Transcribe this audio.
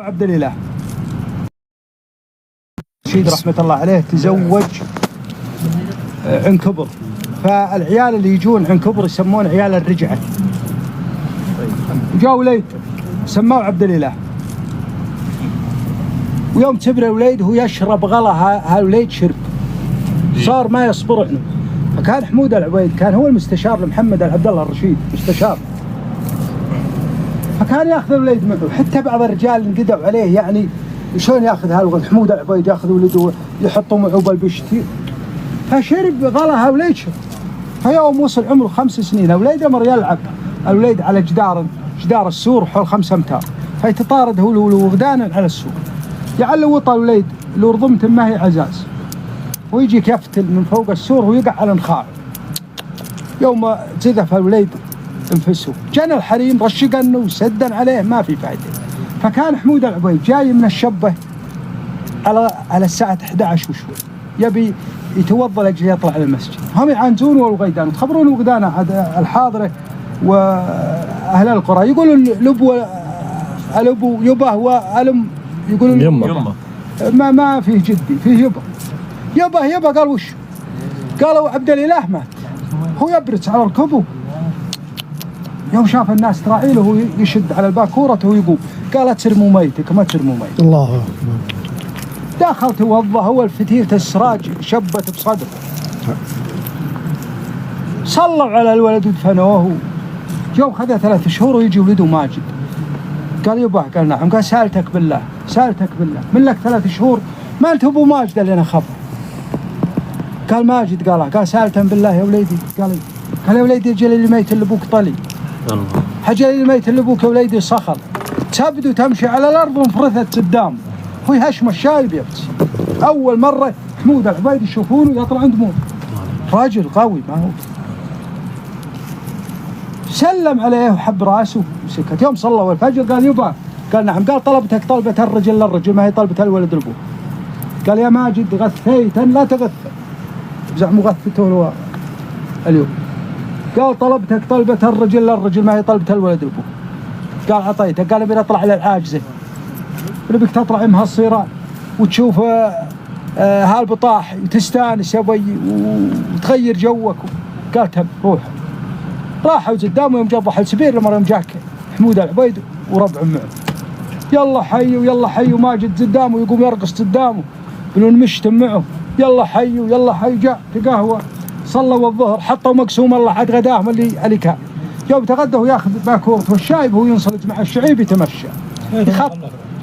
عبد الإله رشيد رحمة الله عليه تزوج عن كبر، فالعيال اللي يجون عن كبر يسمون عيال الرجعة. جاء وليد سموه عبد الإله، ويوم كبر الوليد هو يشرب غلا هالوليد شرب، صار ما يصبر عنه. فكان حمود العبيد كان هو المستشار لمحمد عبد الله الرشيد مستشار، فكان ياخذ الوليد معه. حتى بعض الرجال انقدعوا عليه، يعني شلون ياخذ هالولد حمود العبيد ياخذ ولده يحطه معه بالبشتي، فشرب غلا هالوليد شرب. فيوم وصل عمره 5 سنين الوليد امر يلعب الوليد على جدار السور حول 5 أمتار، فيتطارد هو وغدانا على السور، يعلو وطى الوليد لو رضمته ما هي عزاز، ويجيك يفتل من فوق السور ويقع على نخاعه. يوم زذف الوليد انفسه، جانا الحريم رشقنه وسدا عليه ما في فائده. فكان حمود العبيد جاي من الشبه على الساعه 11 وشوي، يبي يتوضا لاجل يطلع على المسجد. هم يعانزون والغيدان وتخبرون وغدانا الحاضره واهل القرى يقولون الابو يبه والم يقولون يمه ما فيه جدي فيه يبه. قال وش؟ قالوا عبد الإله مات. هو يبرز على ركبه، يوم شاف الناس تراعي له يشد على الباكورة ويقوم، قالت ترموا ميتك ما ترموا ميتك. الله أكبر. دخل توضأ هو الفتيلة السراج شبت بصدره، صلوا على الولد ودفنوه. يوم خذ 3 شهور ويجي ولده ماجد، قال يبا، قال نعم، قال سألتك بالله من لك 3 شهور ما انت ابو ماجد اللي انا خبر. قال ماجد، قال سألتم بالله يا وليدي، قال يا وليدي اجل الميت اللي ابوك طلي، حجل الميت اللي ابوك يا وليدي صخر، تبدو تمشي على الارض وانفرثت قدام، هو هشم الشايب يبكي. اول مره حمود العبيد يشوفونه يطلع عند موت، راجل قوي ما هو. سلم عليه وحب راسه وسكت. يوم صلوا الفجر قال يبا، قال نعم، قال طلبتك طلبة الرجل للرجل ما هي طلبة الولد لابوه. قال يا ماجد غثيتا لا تغث، زعموا غثته اليوم. قال طلبتك طلبة الرجل للرجل ما هي طلبة الولد لابوه. قال عطيته. قال ابي اطلع على العاجزة، نبيك تطلع مها الصيران وتشوف هالبطاح وتستانس يا بي وتغير جوك. قال تم روح. راحوا قدامه يوم جاء ضحى السبير لما يوم جاك حمود العبيد وربع معه، يلا حي وماجد قدامه يقوم يرقص قدامه يقولون مشتم معه، يلا حي جاء تقهوى صلوا الظهر حطوا مقسوم الله عاد غداهم اللي كان. يوم تغدوا ياخذ باكورته والشايب وهو ينصلت مع الشعيب يتمشى يخط